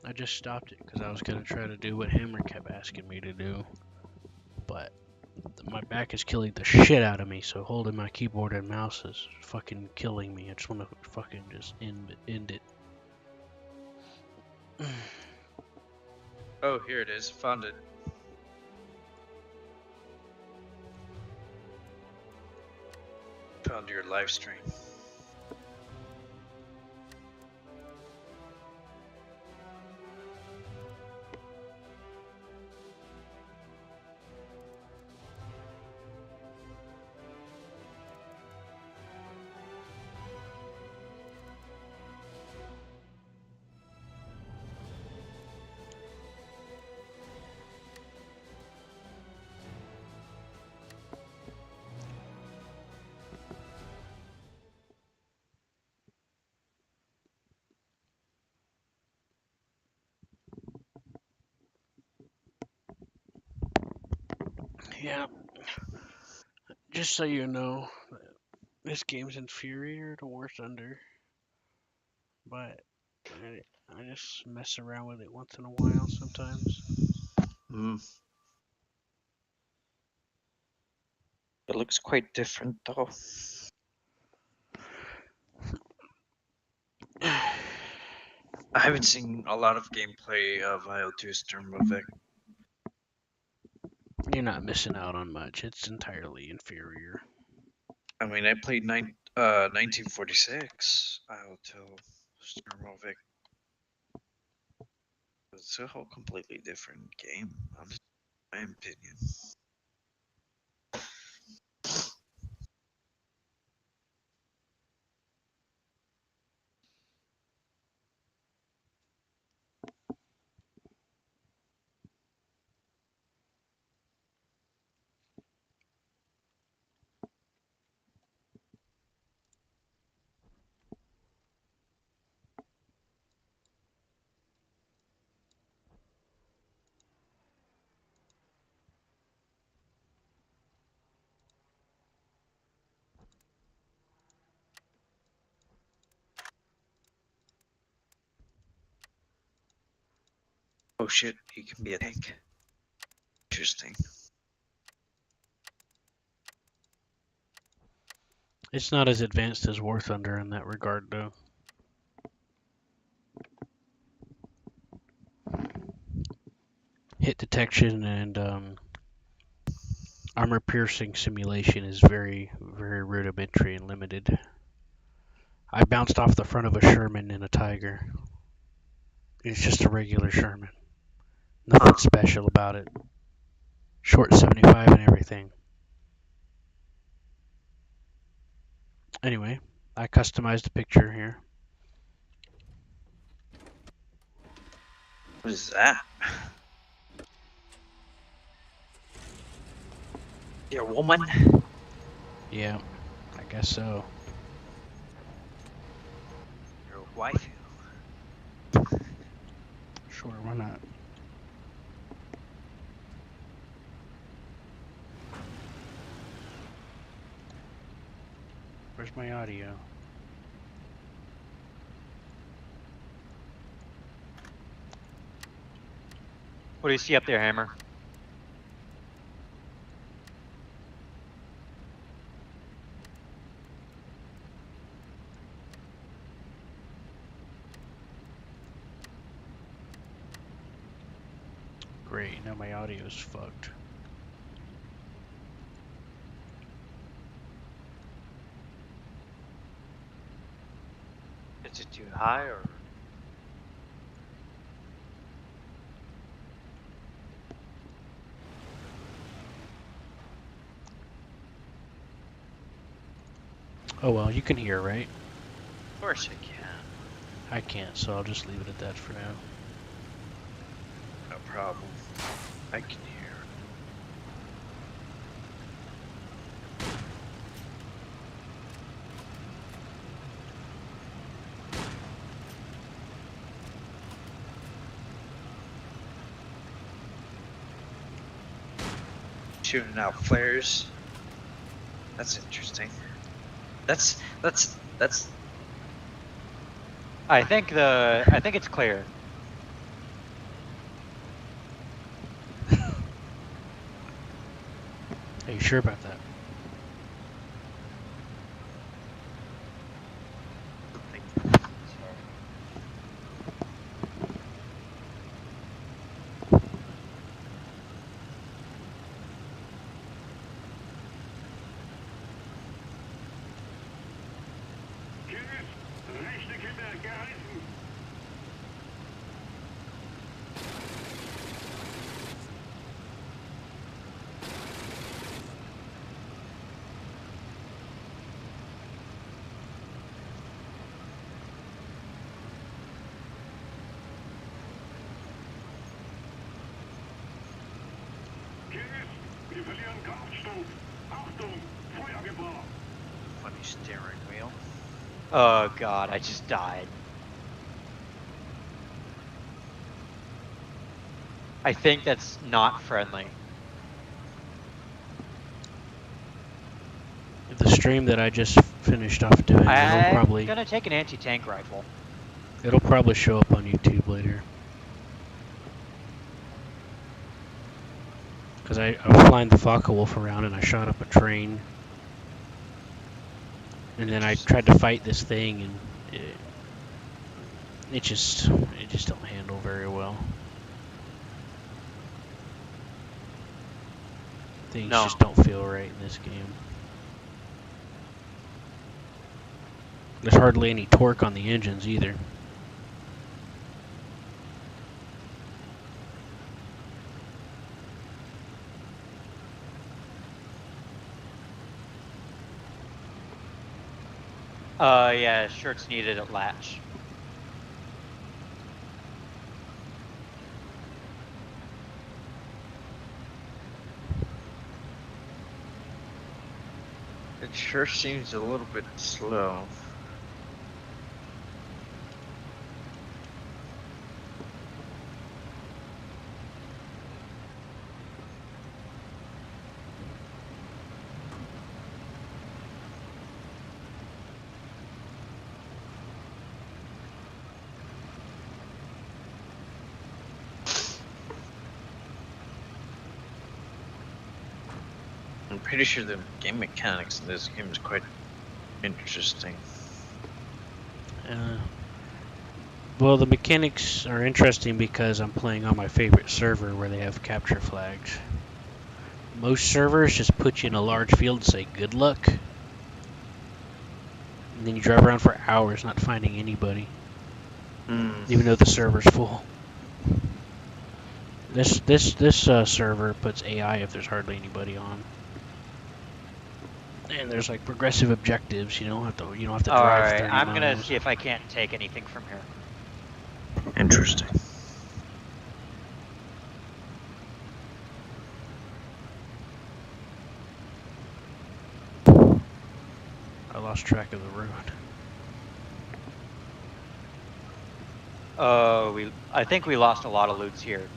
I just stopped it because I was gonna try to do what Hammer kept asking me to do, but my back is killing the shit out of me. So holding my keyboard and mouse is fucking killing me. I just want to fucking just end it. Oh, here it is. Found it. Found your live stream. Yeah, just so you know, this game's inferior to War Thunder, but I just mess around with it once in a while sometimes. It looks quite different though. I haven't seen a lot of gameplay of IO2 Sturmovik. You're not missing out on much. It's entirely inferior. I mean, I played 1946 IO2 Sturmovik. It's a whole completely different game, in my opinion. Oh shit, he can be a tank. Interesting. It's not as advanced as War Thunder in that regard, though. Hit detection and armor piercing simulation is very, very rudimentary and limited. I bounced off the front of a Sherman in a Tiger. It's just a regular Sherman. Nothing special about it. Short 75 and everything. Anyway, I customized a picture here. What is that? You're a woman? Yeah, I guess so. You're a wife? Sure, why not? Where's my audio? What do you see up there, Hammer? Great, now my audio is fucked. Is it too high or? Oh well, you can hear, right? Of course I can. I can't, so I'll just leave it at that for now. No problem. I can hear. Shooting out flares. That's interesting. That's. I think it's clear. You sure about that? Funny steering wheel. Oh god, I just died. I think that's not friendly. The stream that I just finished off doing, I'm gonna take an anti-tank rifle. it'll probably show up on YouTube later. Because I was flying the Focke-Wulf around and I shot up a train. And then I tried to fight this thing and it just don't handle very well. Things No. just don't feel right in this game. There's hardly any torque on the engines either. Yeah, shirts needed at latch. It sure seems a little bit slow. I'm pretty sure the game mechanics in this game is quite interesting. Well, the mechanics are interesting because I'm playing on my favorite server where they have capture flags. Most servers just put you in a large field and say good luck. And then you drive around for hours not finding anybody, even though the server's full. This server puts AI if there's hardly anybody on. And there's like progressive objectives. You don't have to drive 30 Alright, miles. I'm gonna see if I can't take anything from here. Interesting. I lost track of the road. I think we lost a lot of loots here.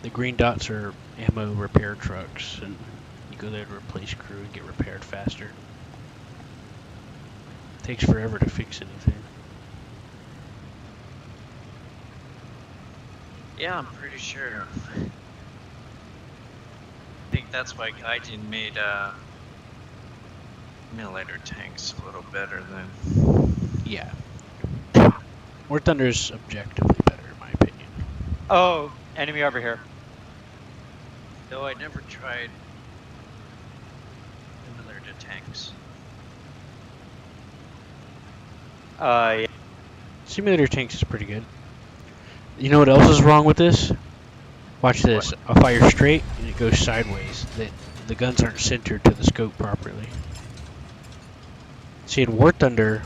The green dots are ammo repair trucks, and you go there to replace crew and get repaired faster. Takes forever to fix anything. Yeah, I'm pretty sure. I think that's why Gaijin made simulator tanks a little better than. Yeah. War Thunder's objectively better, in my opinion. Oh, enemy over here. Though I never tried similar to tanks. Yeah. Simulator tanks is pretty good. You know what else is wrong with this? Watch this. I'll fire straight and it goes sideways. The guns aren't centered to the scope properly. See, in War Thunder,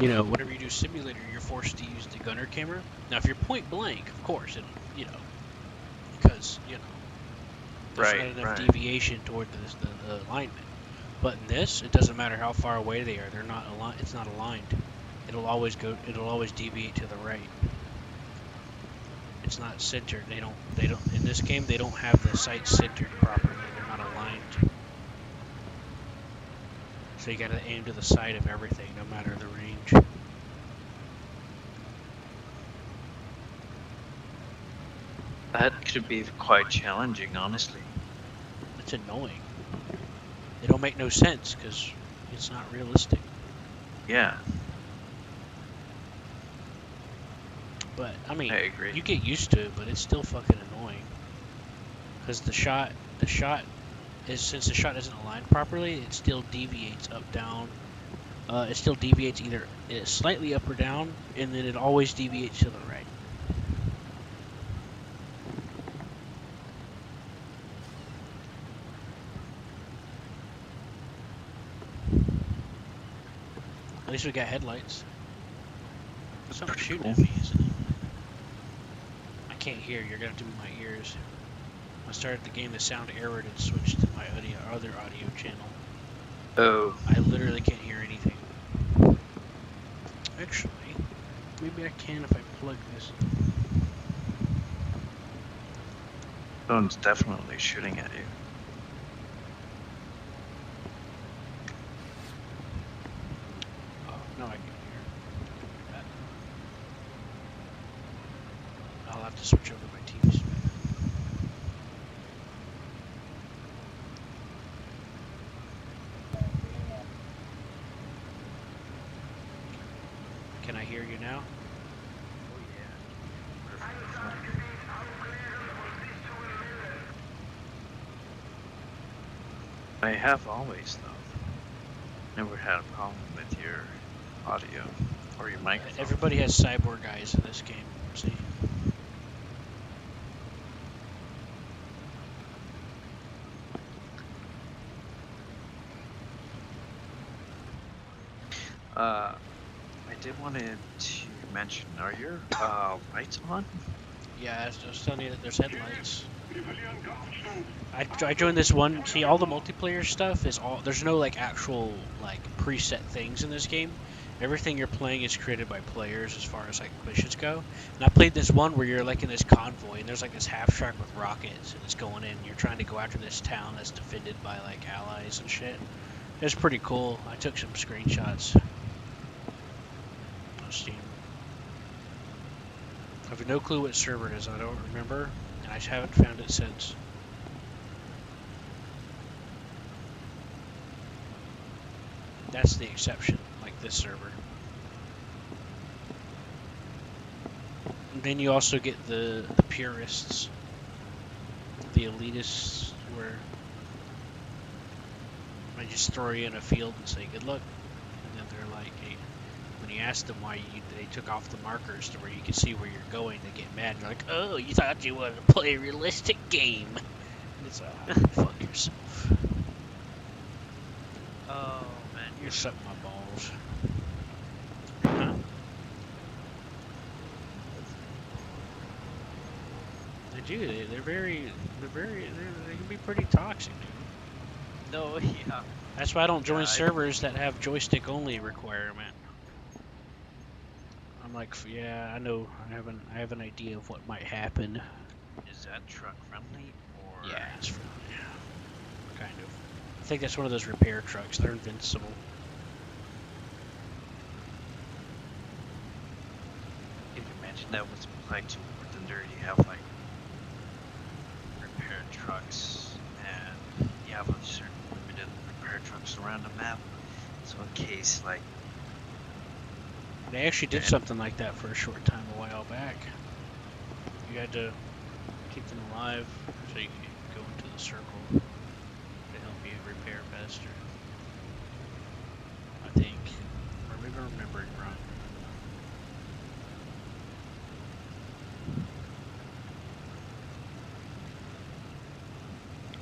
you know, whenever you do simulator, you're forced to use the gunner camera. Now, if you're point blank, of course, it'll, you know, because, you know, there's not enough deviation toward the alignment. But in this, it doesn't matter how far away they are. They're not aligned. It's not aligned. It'll always deviate to the right. It's not centered. They don't in this game they don't have the sights centered properly. They're not aligned. So you gotta aim to the side of everything, no matter the range. That could be quite challenging, honestly. It's annoying. It don't make no sense because it's not realistic. Yeah, But I mean, I agree. you get used to it, but it's still fucking annoying. Because the shot is, since the shot isn't aligned properly, it still deviates up, down. It still deviates either slightly up or down, and then it always deviates to the right. At least we got headlights. Something Pretty shooting cool. at me, isn't it? I can't hear. You're gonna have to be my ears. When I started the game, the sound errored and switched to my other audio channel. Oh, I literally can't hear anything. Actually, maybe I can if I plug this. someone's definitely shooting at you. Oh, no, I can hear that. I'll have to switch over my TV's. Can I hear you now? I have always, though. Never had a problem with your audio or your microphone. Everybody has cyborg eyes in this game. See? I did want to mention, are your lights on? Yeah, I was telling you that there's headlights. I joined this one. See, all the multiplayer stuff is all. There's no like actual like preset things in this game. Everything you're playing is created by players as far as like missions go. And I played this one where you're like in this convoy and there's like this half track with rockets and it's going in. And you're trying to go after this town that's defended by like allies and shit. It's pretty cool. I took some screenshots on Steam. I have no clue what server it is. I don't remember, and I haven't found it since. That's the exception, like this server. And then you also get the purists, the elitists, where I just throw you in a field and say good luck, and then they're like, hey, when you ask them why they took off the markers to where you can see where you're going, they get mad. They're like, oh, you thought you wanted to play a realistic game. And it's fuck yourself. Oh man, You're sucking my balls. Huh? They do. They can be pretty toxic, dude. no, yeah. That's why I don't join Yeah, servers that have joystick only requirement. I'm like, yeah, I know. I have an idea of what might happen. Is that truck friendly or? Yeah, it's friendly. Kind of. I think that's one of those repair trucks. They're invincible. Can you imagine that was like to War Thunder? You have like repair trucks, and you have a certain limited repair trucks around the map. So in case like They actually did something like that for a short time a while back. You had to keep them alive so you could go into the circle to help you repair faster. I think. Or maybe I'm remembering wrong.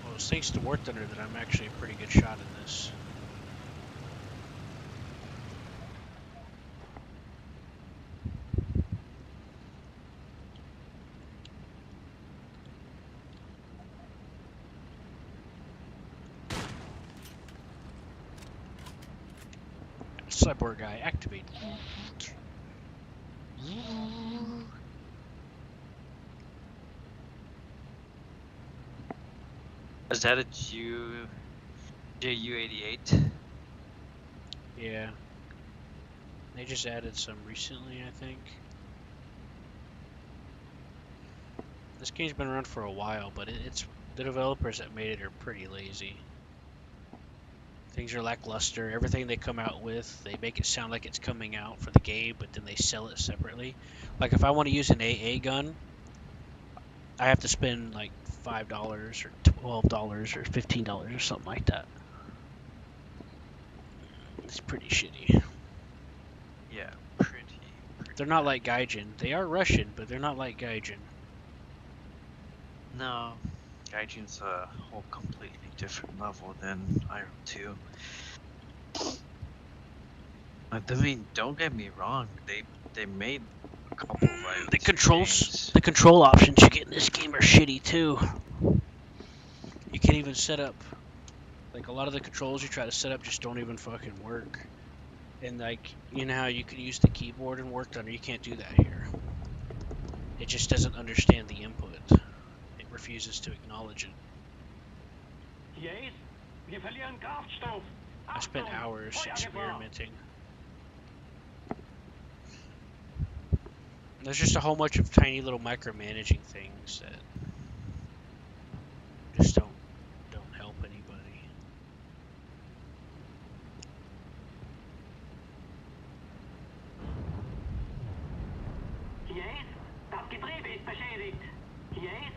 Well, it's thanks to War Thunder that I'm actually a pretty good shot in this. Cyborg guy, activate. is that a JU-88? Yeah. They just added some recently, I think. This game's been around for a while, but it's the developers that made it are pretty lazy. Things are lackluster. Everything they come out with, they make it sound like it's coming out for the game, but then they sell it separately. Like if I want to use an AA gun, I have to spend like $5 or $12 or $15 or something like that. It's pretty shitty. Yeah, pretty. They're not like Gaijin. They are Russian, but they're not like Gaijin. No, Gaijin's a whole completely different level than Iron 2. I mean, don't get me wrong. They made a couple right. The control options you get in this game are shitty too. You can't even set up, like a lot of the controls you try to set up just don't even fucking work. And like, you know how you can use the keyboard and work on it, you can't do that here. It just doesn't understand the input. It refuses to acknowledge it. Yes, wir verlieren Kraftstoff. I spent hours experimenting. There's just a whole bunch of tiny little micromanaging things that just don't help anybody. Yes, das Getriebe ist beschädigt. Yes,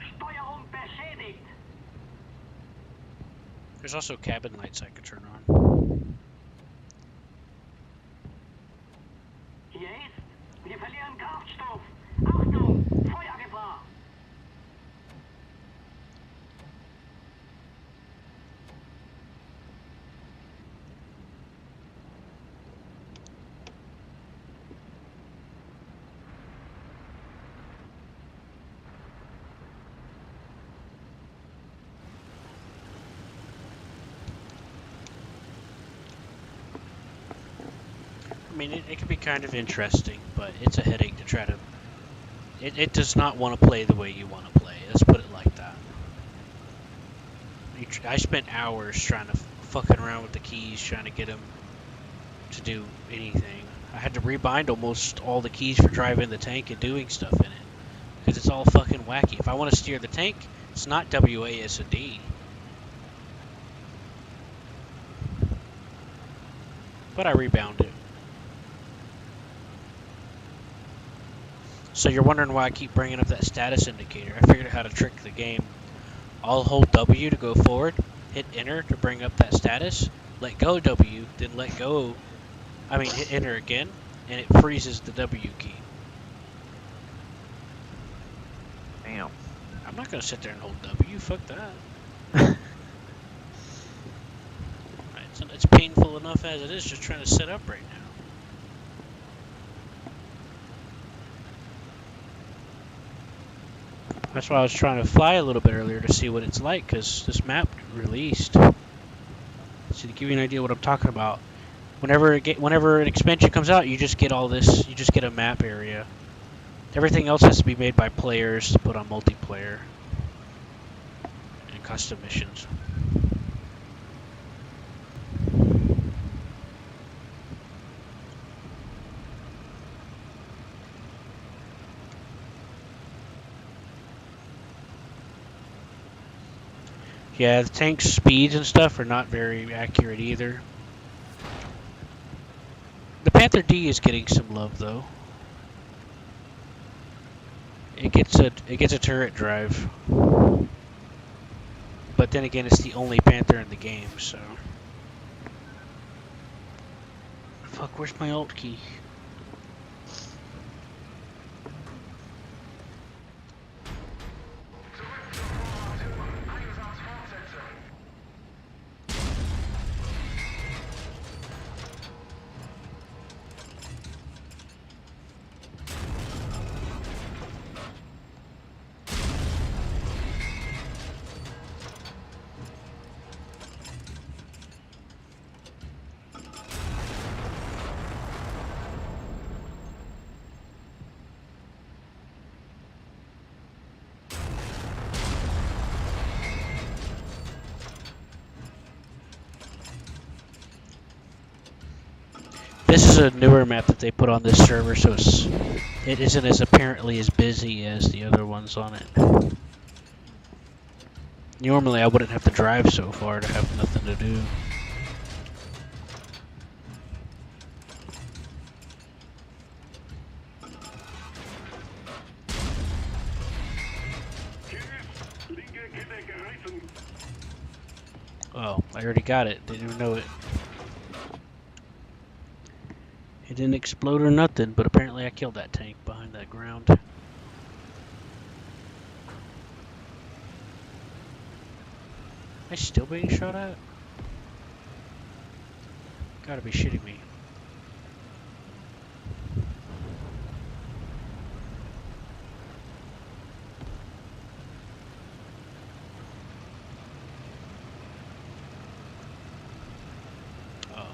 Steuerung beschädigt. There's also cabin lights I could turn on. Yes, wir verlieren Kraftstoff. Achtung, Feuergefahr. I mean, it can be kind of interesting, but it's a headache to try to... It does not want to play the way you want to play. Let's put it like that. I spent hours trying to fucking around with the keys, trying to get them to do anything. I had to rebind almost all the keys for driving the tank and doing stuff in it. Because it's all fucking wacky. If I want to steer the tank, it's not WASD. But I rebound it. So you're wondering why I keep bringing up that status indicator. I figured out how to trick the game. I'll hold W to go forward, hit enter to bring up that status, let go W, then hit enter again, and it freezes the W key. Damn. I'm not going to sit there and hold W, fuck that. It's painful enough as it is just trying to set up right now. That's why I was trying to fly a little bit earlier to see what it's like, because this map released. So to give you an idea what I'm talking about, whenever an expansion comes out, you just get all this. You just get a map area. Everything else has to be made by players to put on multiplayer and custom missions. Yeah, the tank's speeds and stuff are not very accurate either. The Panther D is getting some love though. It gets a turret drive. But then again, it's the only Panther in the game, so. Fuck, where's my alt key? This is a newer map that they put on this server, so it isn't as apparently as busy as the other ones on it. Normally, I wouldn't have to drive so far to have nothing to do. Oh, I already got it. Didn't even know it. It didn't explode or nothing, but apparently I killed that tank behind that ground. Am I still being shot at? Gotta be shitting me. Oh.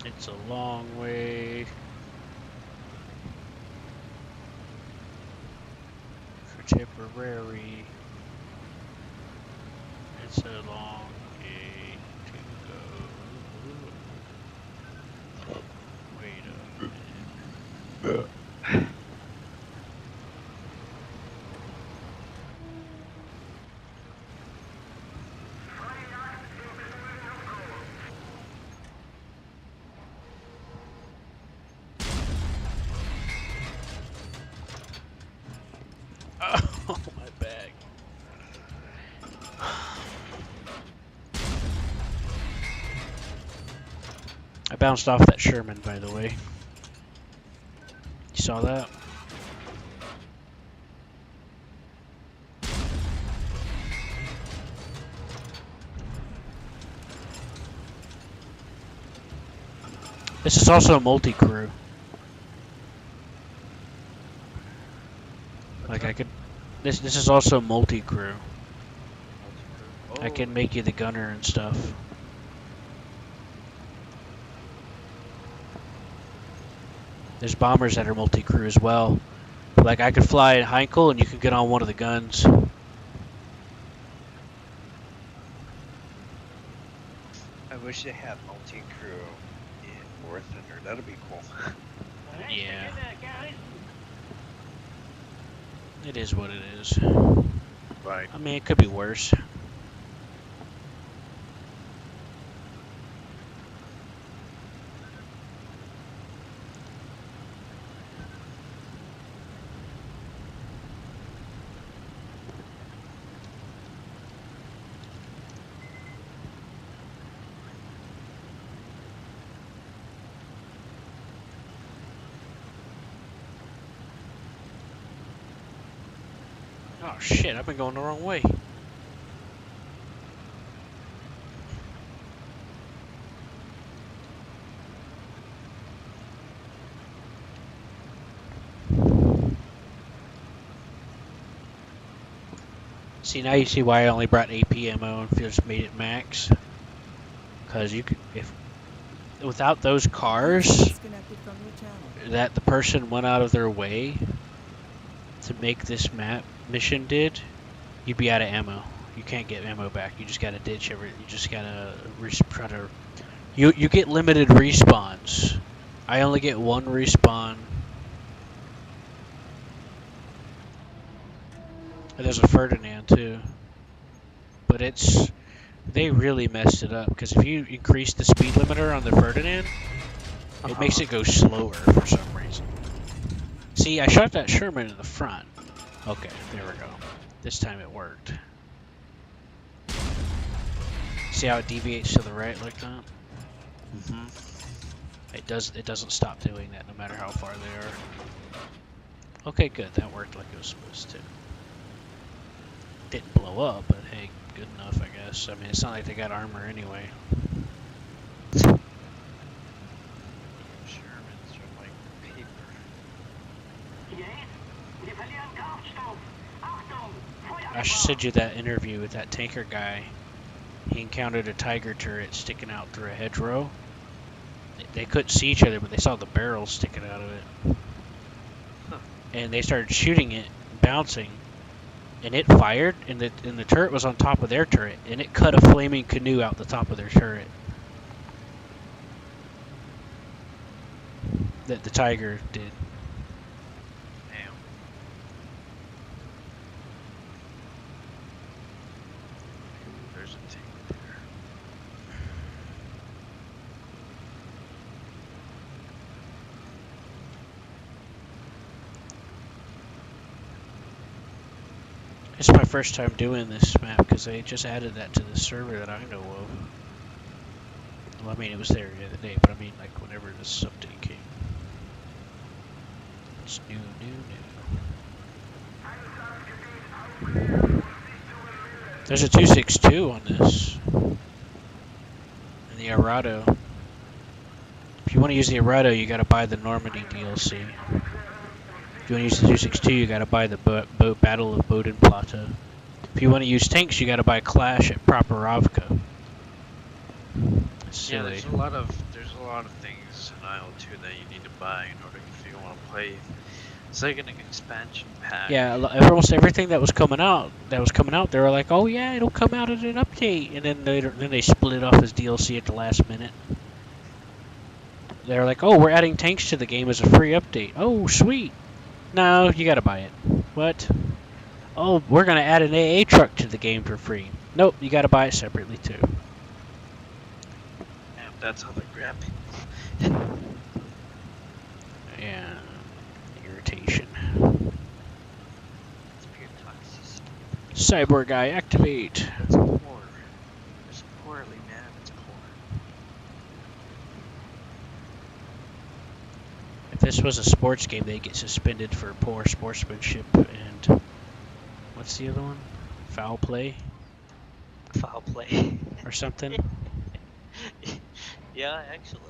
It's a long way. For Tipperary. It's a long way to go. Wait a minute. Oh, my bag. I bounced off that Sherman, by the way. You saw that? This is also a multi-crew. Like I could, this is also multi-crew. I can make you the gunner and stuff. There's bombers that are multi-crew as well. Like I could fly at Heinkel and you could get on one of the guns. I wish they had multi-crew in War Thunder. That'd be cool. Yeah. It is what it is. Right. I mean, it could be worse. Oh shit, I've been going the wrong way. See, now you see why I only brought AP ammo and just made it max. Because you could, if without those cars, that the person went out of their way to make this map mission did, you'd be out of ammo. You can't get ammo back. You just gotta ditch every. You just gotta try to. You get limited respawns. I only get one respawn. And there's a Ferdinand too, but they really messed it up because if you increase the speed limiter on the Ferdinand, it makes it go slower for some reason. See, I shot that Sherman in the front. Okay, there we go. This time it worked. See how it deviates to the right like that? Mm-hmm. It doesn't stop doing that no matter how far they are. Okay, good. That worked like it was supposed to. Didn't blow up, but hey, good enough, I guess. I mean, it's not like they got armor anyway. Shermans are like paper. I should send you that interview with that tanker guy. He encountered a Tiger turret sticking out through a hedgerow. They couldn't see each other, but they saw the barrels sticking out of it. Huh. and they started shooting it, bouncing, and it fired, and the turret was on top of their turret, and it cut a flaming canoe out the top of their turret. That the Tiger did. Damn. There's a tank there. It's my first time doing this map because they just added that to the server that I know of. Well, I mean, it was there the other day, but I mean, like, whenever this update came. It's new. There's a 262 on this. And the Arado. If you want to use the Arado, you gotta buy the Normandy DLC. If you want to use the 262, you gotta buy the Battle of Boden Plateau. If you want to use tanks, you gotta buy Clash at Properovka. Yeah, there's a lot of things in IL-2 that you need to buy in order if you want to play. It's like an expansion pack. Yeah, almost everything that was coming out, they were like, "Oh yeah, it'll come out as an update," and then they split it off as DLC at the last minute. They're like, "Oh, we're adding tanks to the game as a free update." Oh, sweet. No, you gotta buy it. What? Oh, we're gonna add an AA truck to the game for free. Nope, you gotta buy it separately too. Yeah, that's how they grab people. Yeah, irritation. It's pure toxicity. Cyborg guy, activate. It's poor. It's poorly, man. It's poor. If this was a sports game, they'd get suspended for poor sportsmanship and what's the other one? Foul play Foul play. or something. Yeah, actually,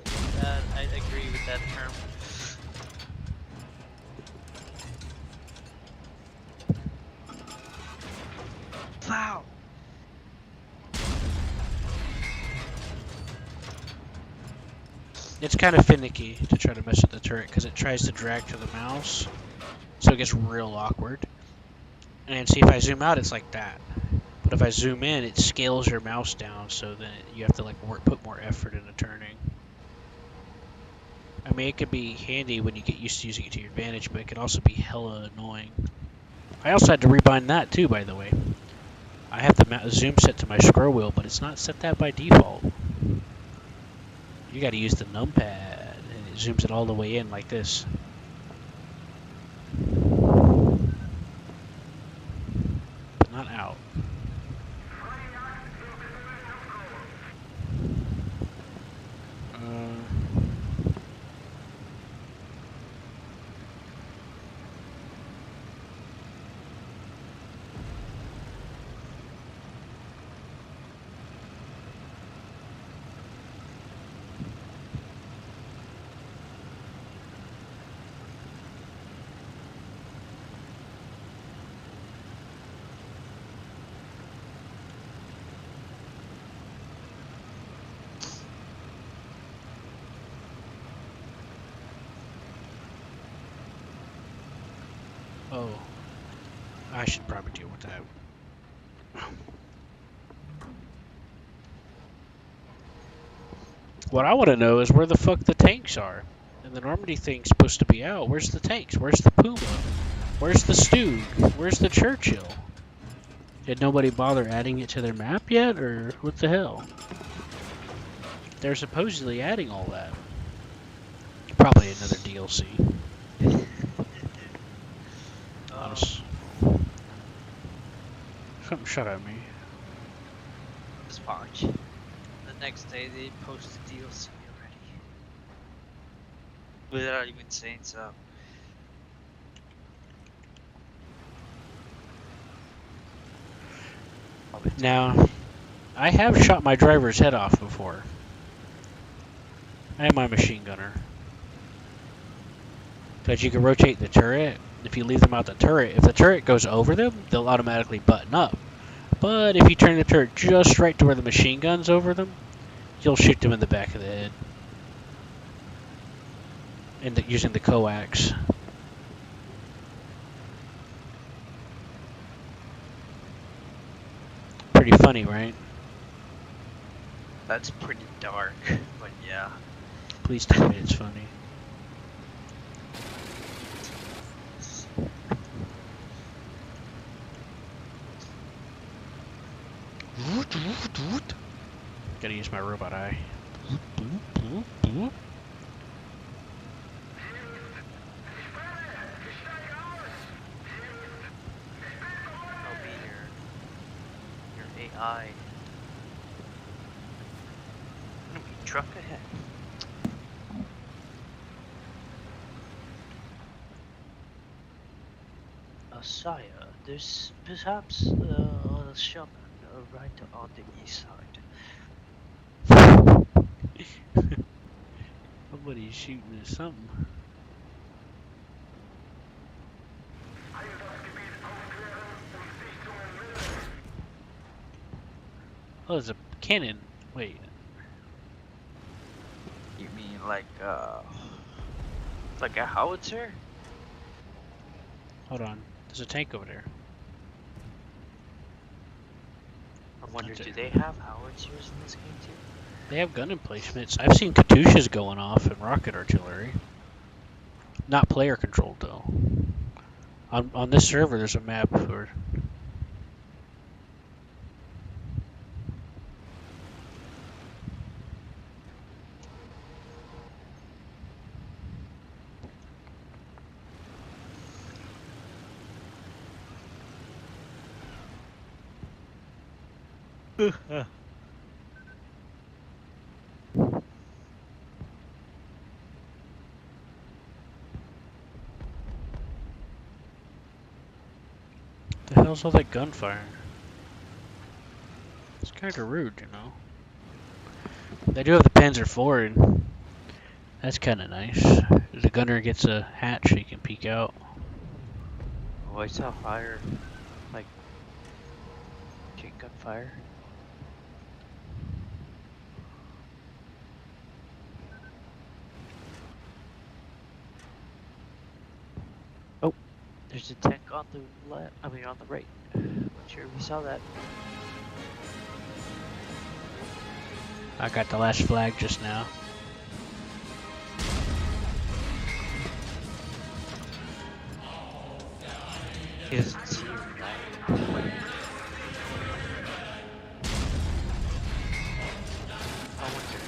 I agree with that term. Wow. It's kind of finicky to try to mess with the turret because it tries to drag to the mouse, so it gets real awkward. And see, if I zoom out, it's like that. But if I zoom in, it scales your mouse down, so then you have to like put more effort into turning. I mean, it could be handy when you get used to using it to your advantage, but it could also be hella annoying. I also had to rebind that too, by the way. I have the zoom set to my scroll wheel, but it's not set that by default. You got to use the numpad, and it zooms it all the way in like this. But not out. Oh, I should probably deal with that. What I want to know is where the fuck the tanks are. And the Normandy thing's supposed to be out. Where's the tanks? Where's the Puma? Where's the Stug? Where's the Churchill? Did nobody bother adding it to their map yet, or what the hell? They're supposedly adding all that. Probably another DLC. Something shot at me. Just watch. The next day they post the DLC already. Without even saying so. Now, I have shot my driver's head off before. I am my machine gunner. Because you can rotate the turret. If you leave them out the turret, if the turret goes over them, they'll automatically button up. But if you turn the turret just right to where the machine gun's over them, you'll shoot them in the back of the head. And using the coax. funny, right? That's pretty dark, but yeah. Please tell me it's funny. Gotta use my robot eye. I'll be your AI. Enemy truck ahead. Sire, there's perhaps a shaman right on the east side. Somebody's shooting at something. Oh, there's a cannon. Wait. You mean like a howitzer? Hold on. There's a tank over there. I wonder, That's do it. they have howitzers in this game too? They have gun emplacements. I've seen Katyushas going off and rocket artillery. Not player controlled though. On this server, there's a map for. The hell's all that gunfire? It's kind of rude, you know. They do have the Panzer IV, and that's kind of nice. The gunner gets a hatch so he can peek out. Oh, I saw fire, like machine gun fire. Oh, there's a tank on the left. I mean, on the right. Not sure if you saw that. I got the last flag just now. He doesn't see you, right? I wonder.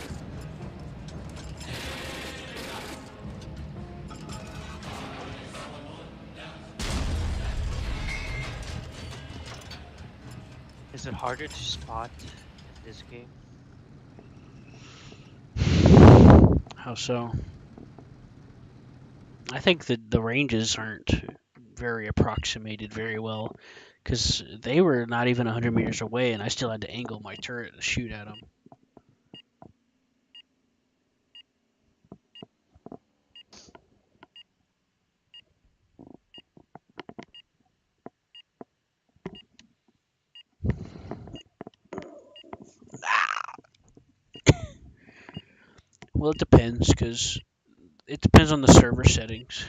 Is it harder to spot in this game? How so? I think that the ranges aren't very approximated very well, because they were not even 100 meters away, and I still had to angle my turret to shoot at them. Well, it depends, because it depends on the server settings.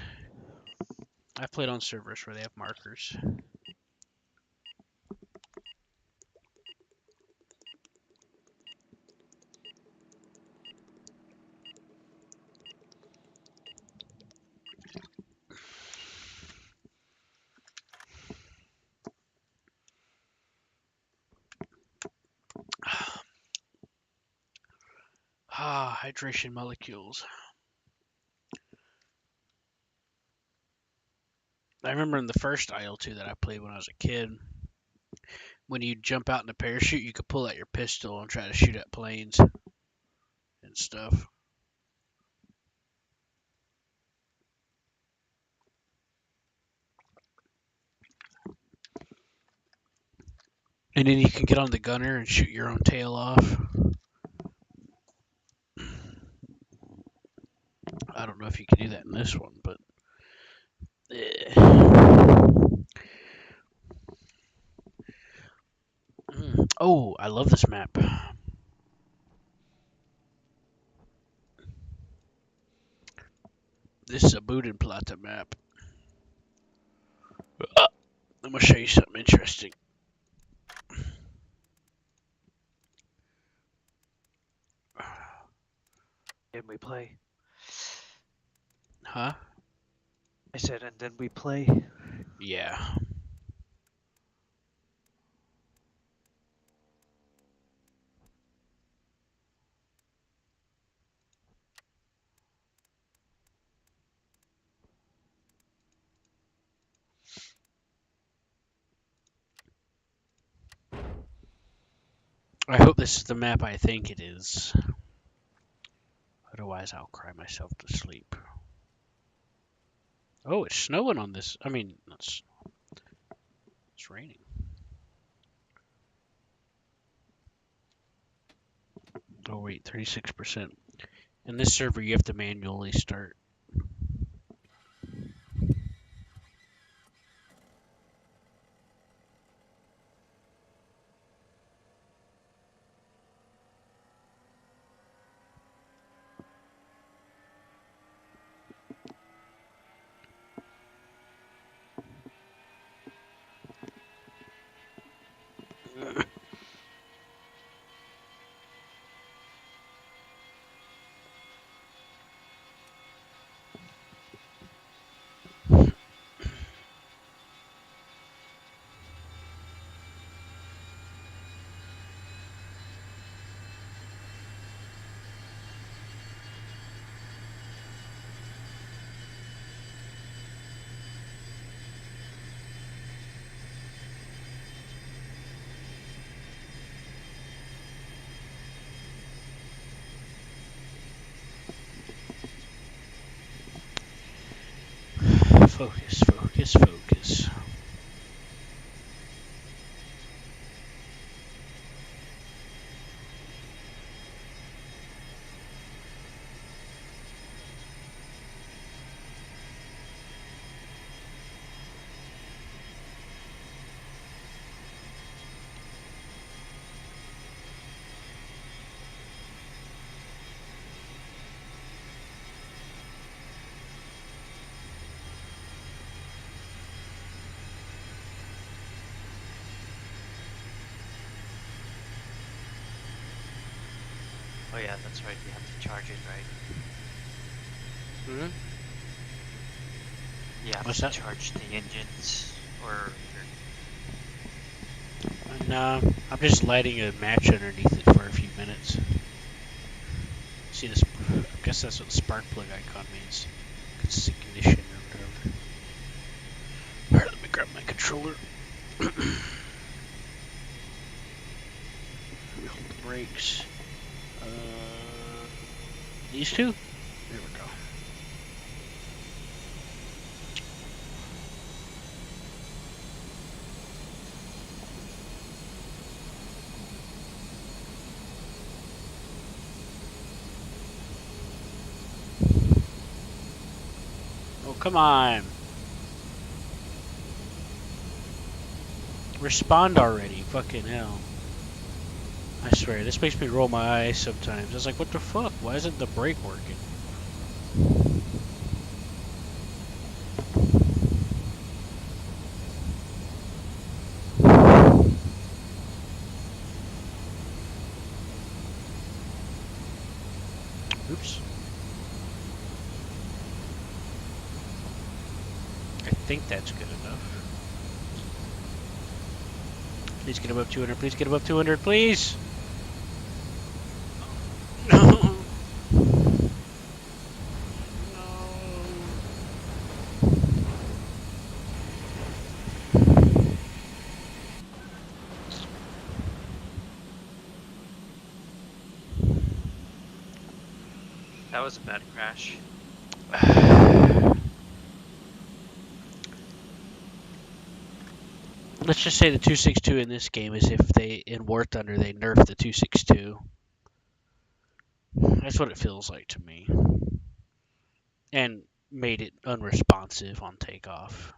I've played on servers where they have markers. Ah, hydration molecules. I remember in the first IL-2 that I played when I was a kid, when you jump out in a parachute, you could pull out your pistol and try to shoot at planes and stuff. And then you can get on the gunner and shoot your own tail off. I don't know if you can do that in this one, but. Oh, I love this map. This is a Bodenplatte map. I'm gonna show you something interesting. And we play. Huh? I said, and then we play. Yeah. I hope this is the map I think it is. Otherwise, I'll cry myself to sleep. Oh, it's snowing on this. I mean, it's raining. Oh, wait, 36%. In this server, you have to manually start. Focus, focus, focus. Oh yeah, that's right. You have to charge it, right? Hmm? You have What's to that? charge the engines, or No, I'm just lighting a match underneath it for a few minutes. See this? I guess that's what the spark plug icon means. It's ignition or whatever. Alright, let me grab my controller. Hold the brakes. These two? There we go. Oh, come on. Respond already. Fucking hell. I swear, this makes me roll my eyes sometimes. I was like, what the fuck? Why isn't the brake working? Oops. I think that's good enough. Please get above 200. Please get above 200. Please! No. that was a bad crash. Let's just say the 262 in this game is if they, in War Thunder, they nerf the 262. That's what it feels like to me. And made it unresponsive on takeoff.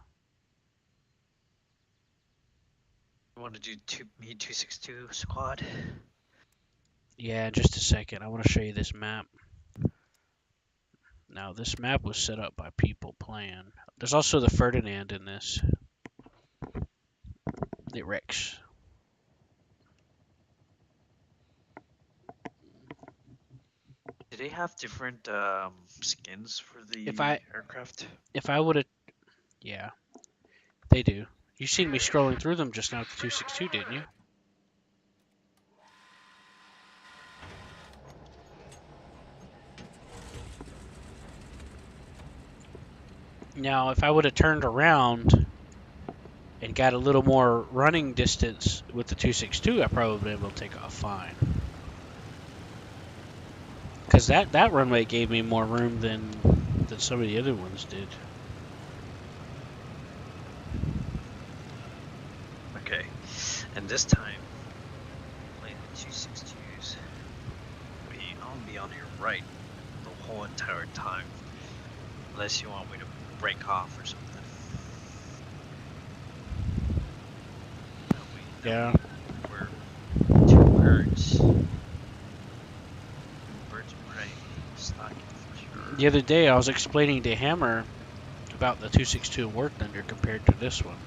You want to do Me 262 squad? Yeah, in just a second. I want to show you this map. Now, this map was set up by people playing. There's also the Ferdinand in this. The Rex. Did they have different skins for the If I aircraft? if I would have, yeah, they do. You seen me scrolling through them just now at the 262, didn't you? Now, if I would have turned around and got a little more running distance with the 262, I probably would have been able to take off fine. Because that runway gave me more room than some of the other ones did. Okay. And this time, playing the 262s, I'll be on your right the whole entire time. Unless you want me to break off or something. Yeah. We're two birds. Two birds of prey. Stocking for sure. The other day, I was explaining to Hammer about the 262 War Thunder compared to this one.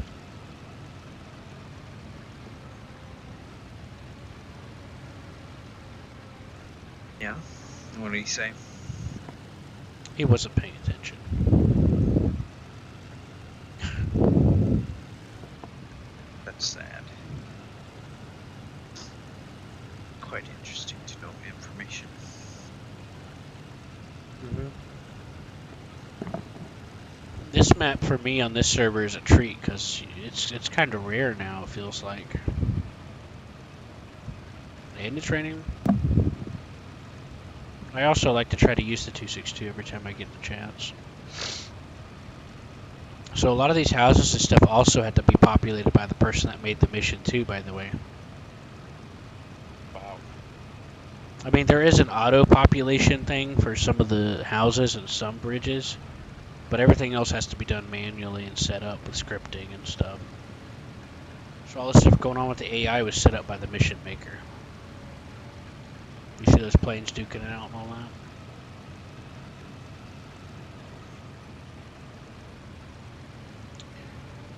Yeah? What do you say? He wasn't paying attention. That's sad. Quite interesting to know information. This map for me on this server is a treat because it's kind of rare now. It feels like, and it's raining. I also like to try to use the 262 every time I get the chance. So a lot of these houses and stuff also had to be populated by the person that made the mission too, by the way. Wow. I mean, there is an auto population thing for some of the houses and some bridges, but everything else has to be done manually and set up with scripting and stuff. So all the stuff going on with the AI was set up by the mission maker. You see those planes duking it out and all that?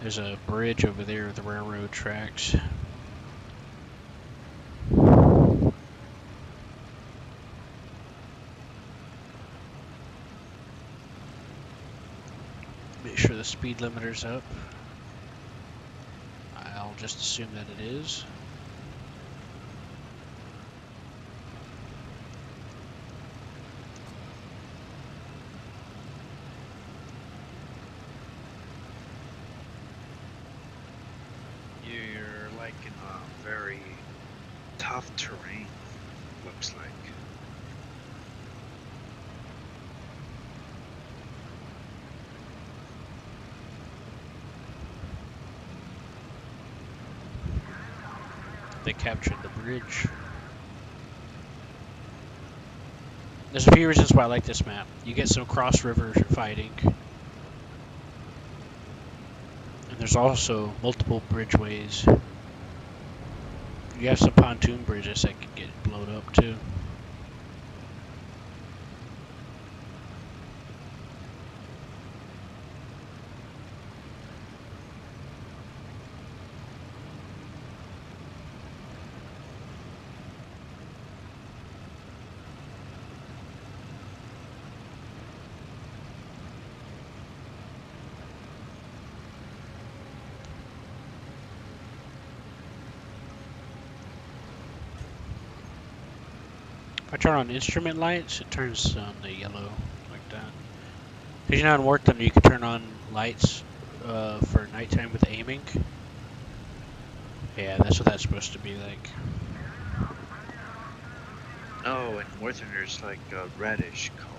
There's a bridge over there with the railroad tracks. Make sure the speed limiter's up. I'll just assume that it is. You're like in a very tough terrain, looks like. They captured the bridge. There's a few reasons why I like this map. You get some cross-river fighting. And there's also multiple bridgeways. You have some pontoon bridges that can get blown up too. If I turn on instrument lights, it turns on the yellow like that. Because you know in War Thunder you can turn on lights for nighttime with aiming. Yeah, that's what that's supposed to be like. Oh, and War Thunder's like a reddish color.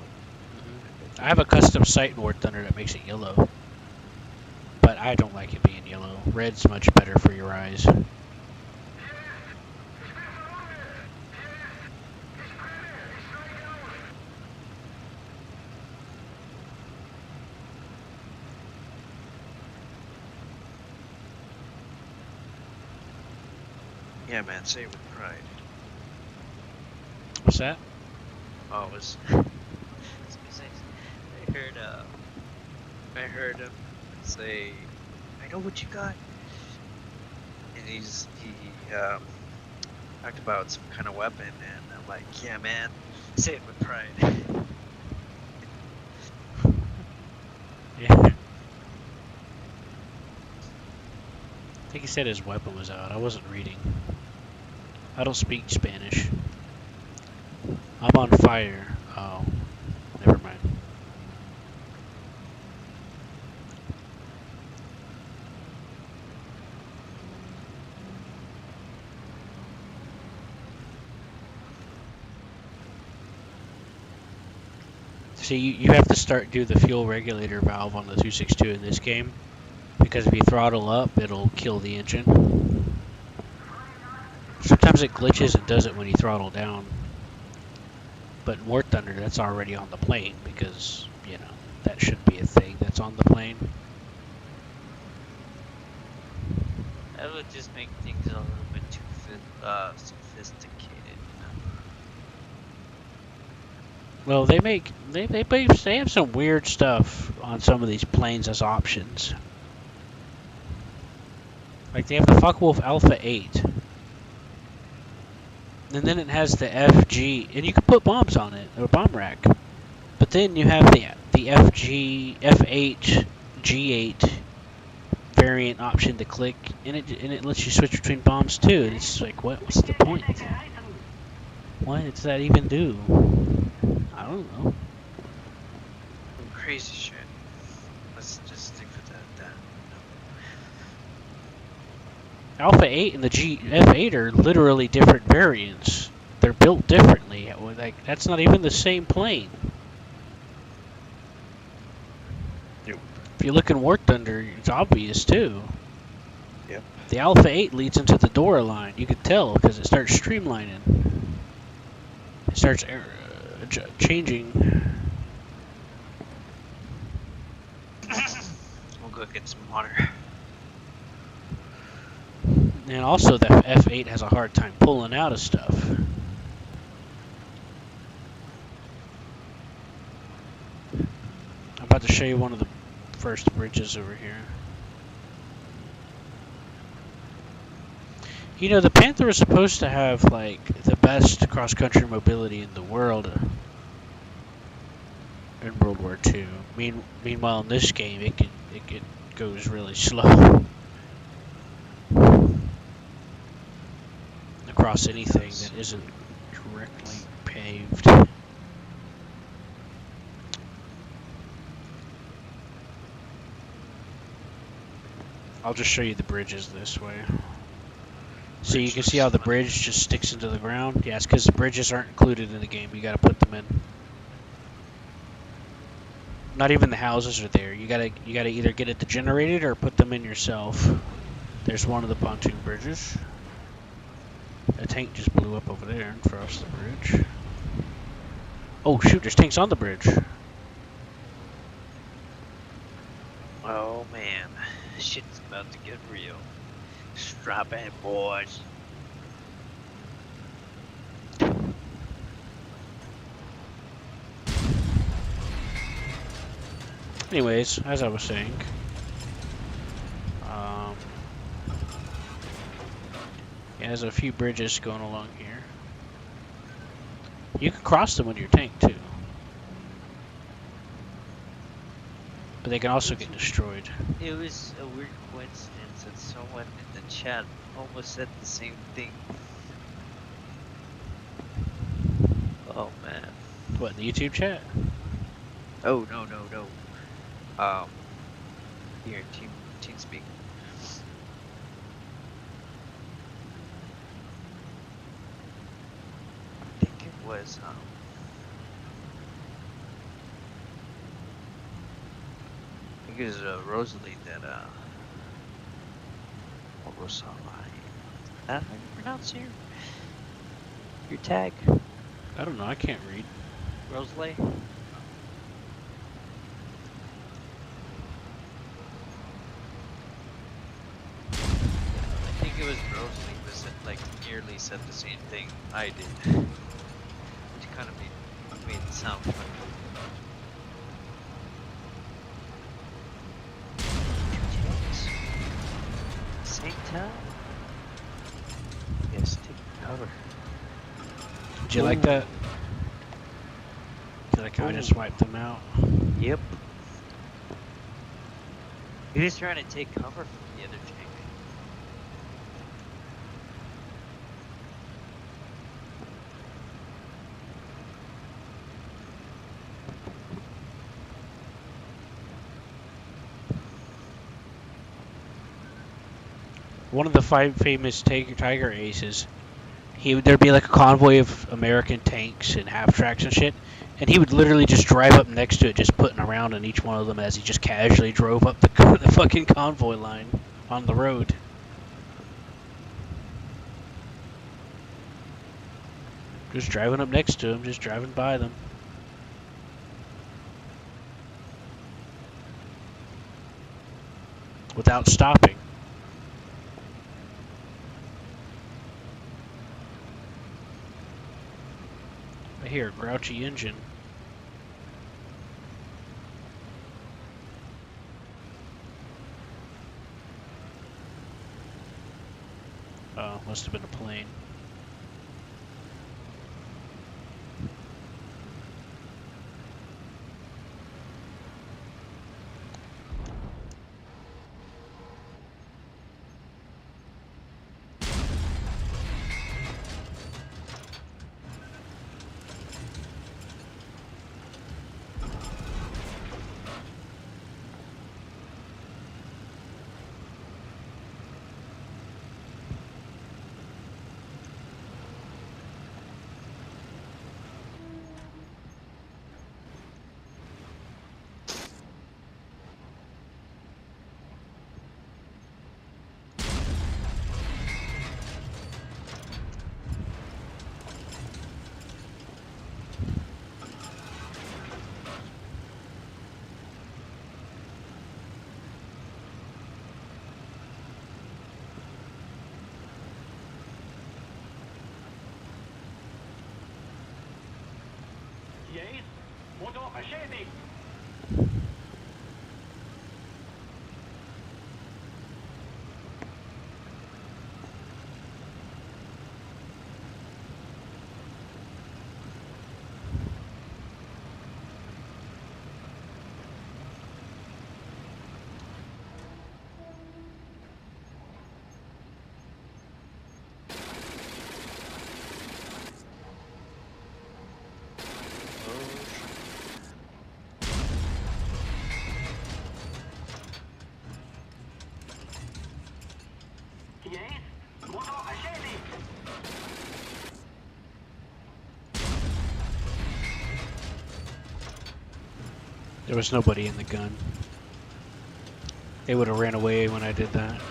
I have a custom sight in War Thunder that makes it yellow. But I don't like it being yellow. Red's much better for your eyes. Yeah, man, say it with pride. What's that? Oh, it was. I heard him say, "I know what you got," and talked about some kind of weapon, and I'm like, yeah, man, say it with pride. Yeah. I think he said his weapon was out. I wasn't reading. I don't speak Spanish. I'm on fire. Oh, never mind. See, you have to do the fuel regulator valve on the 262 in this game, because if you throttle up, it'll kill the engine. Sometimes it glitches and does it when you throttle down. But in War Thunder, that's already on the plane, because, you know, that should be a thing that's on the plane. That would just make things a little bit too sophisticated. Well, they have some weird stuff on some of these planes as options. Like they have the Focke-Wulf Alpha 8. And then it has the FG, and you can put bombs on it, or bomb rack. But then you have the FG, F8, G8 variant option to click, and it lets you switch between bombs too. And it's like, what's the point? What does that even do? I don't know. Some crazy shit. Let's just stick with that. Alpha 8 and the F8 are literally different variants. They're built differently. Like that's not even the same plane. Yep. If you look in War Thunder, it's obvious too. Yep. The Alpha 8 leads into the Dora line. You can tell because it starts streamlining. It starts changing. We'll go get some water. And also, the F8 has a hard time pulling out of stuff. I'm about to show you one of the first bridges over here. You know, the Panther is supposed to have, like, the best cross-country mobility in the world in World War II. Meanwhile, in this game, it goes really slow. Across anything that isn't directly paved. I'll just show you the bridges this way. So you can see how the bridge just sticks into the ground? Yeah, it's because the bridges aren't included in the game. You gotta put them in. Not even the houses are there. You gotta either get it degenerated or put them in yourself. There's one of the pontoon bridges. A tank just blew up over there and crossed the bridge. Oh shoot, there's tanks on the bridge. Oh man, shit's about to get real. Strap in, boys. Anyways, as I was saying, yeah, there's a few bridges going along here. You can cross them with your tank too, but they can also get destroyed. It was a weird coincidence that someone in the chat almost said the same thing. Oh man. What, in the YouTube chat? Oh no. Here, TeamSpeak. I think it was Rosalie that or Rosalie. How do you pronounce your tag? I don't know, I can't read. Rosalie? I think it was Rosalie that said, like nearly said the same thing I did. Which kind of made it sound funny. Same time? Yes, take cover. you like Ooh. that? Cause I kind of just Ooh. wiped them out. Yep. He was trying to take cover from the other tank. One of the five famous Tiger aces, there'd be like a convoy of American tanks and half tracks and shit, and he would literally just drive up next to it, just putting a round in each one of them as he just casually drove up the fucking convoy line on the road. Just driving up next to him, just driving by them. Without stopping. I hear a grouchy engine. Oh, must have been a plane. Hier ist Motor beschädigt. Hier ist Motor beschädigt. There was nobody in the gun. They would have ran away when I did that.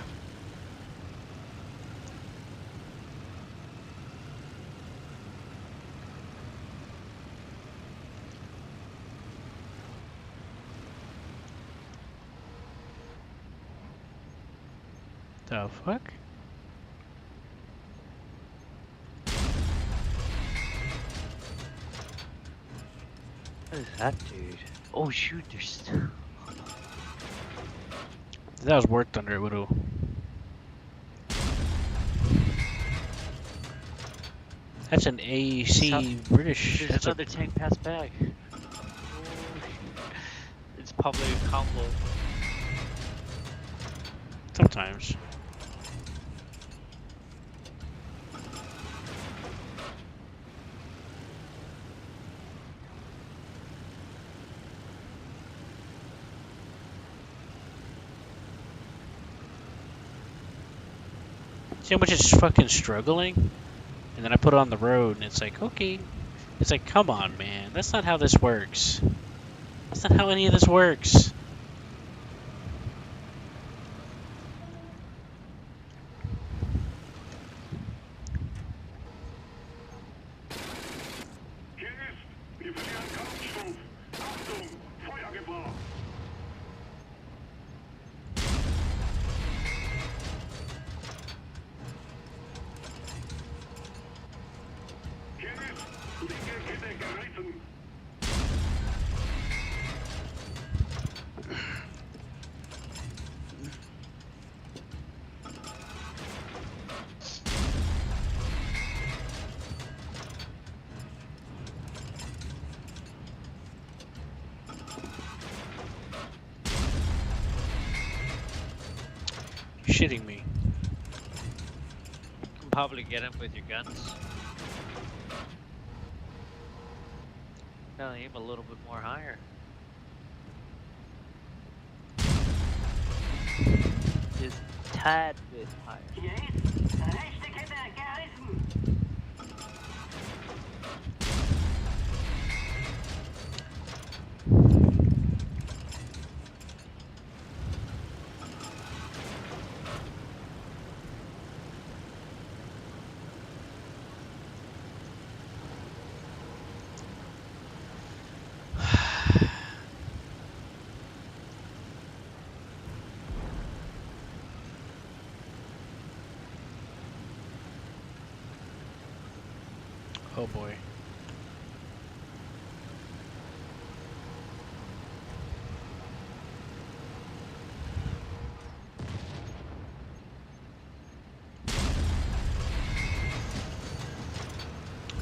The fuck? What is that, dude? Oh shoot, there's. If that was War Thunder, it would have. That's an AC British. There's That's another tank pass back. Oh, it's probably a combo. sometimes. See how much it's fucking struggling? And then I put it on the road, and it's like, okay. It's like, come on, man. That's not how this works. That's not how any of this works. Hier ist, wir verlieren Kampfstoff. Achtung, Feuergefahr. Hier ist, linke Kette gerissen. shitting me? You can probably get him with your guns. No, aim a little bit more higher. Just tad bit higher. Hier ist rechte Kette gerissen. Oh boy.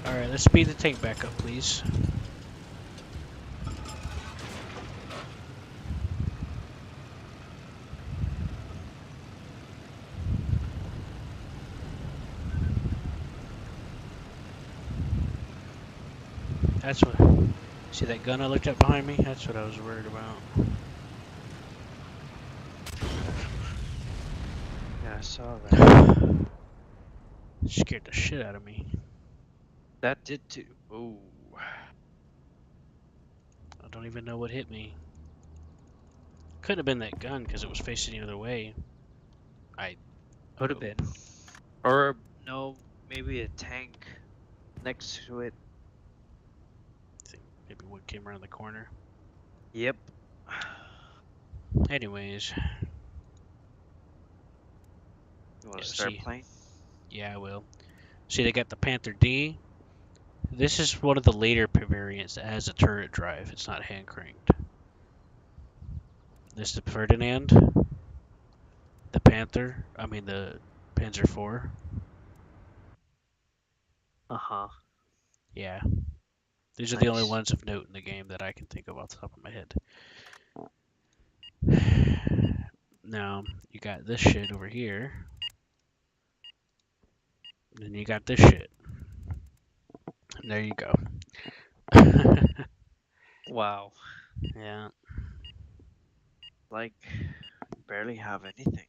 Alright, let's speed the tank back up, please. That's what. See that gun I looked at behind me? That's what I was worried about. Yeah, I saw that. Scared the shit out of me. That did too. Oh. I don't even know what hit me. Couldn't have been that gun because it was facing the other way. Could have been. Or, no, maybe a tank next to it. I think maybe what came around the corner. Yep. Anyways, You want yeah, to start see. playing? Yeah, I will. See, they got the Panther D. This is one of the later variants that has a turret drive. It's not hand cranked. This is the Ferdinand, the Panther. I mean the Panzer IV. Uh-huh. Yeah, these are the only Nice. ones of note in the game that I can think of off the top of my head. Now you got this shit over here. Then you got this shit. And there you go. Wow. Yeah. Like, barely have anything.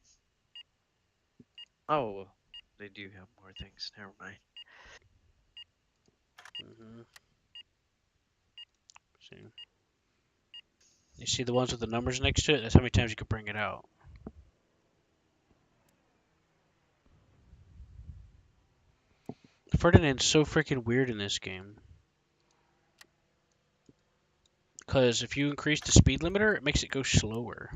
Oh, well, they do have more things. Never mind. See. You see the ones with the numbers next to it? That's how many times you can bring it out. Ferdinand's so freaking weird in this game. Because if you increase the speed limiter, it makes it go slower.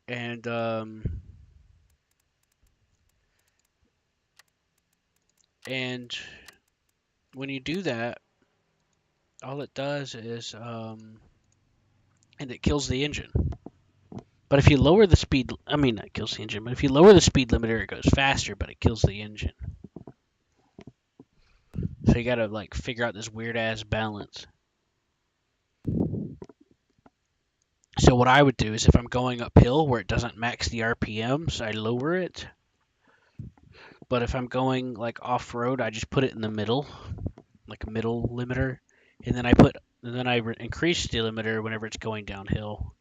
And and when you do that, all it does is and it kills the engine. But if you lower the speed, I mean not kills the engine, but if you lower the speed limiter, it goes faster, but it kills the engine. So you gotta like figure out this weird ass balance. So what I would do is if I'm going uphill where it doesn't max the RPMs, I lower it. But if I'm going like off road, I just put it in the middle, like a middle limiter, and then I increase the limiter whenever it's going downhill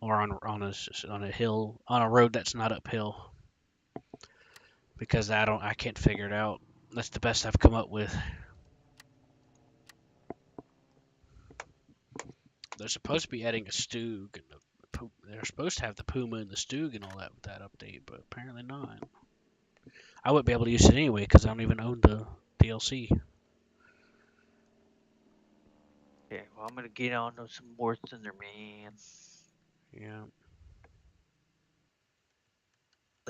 or on a hill on a road that's not uphill. Because I can't figure it out. That's the best I've come up with. They're supposed to be adding a Stug and they're supposed to have the Puma and the Stug and all that with that update, but apparently not. I wouldn't be able to use it anyway because I don't even own the DLC. Okay, well, I'm gonna get on to some more Thunderman. Yeah.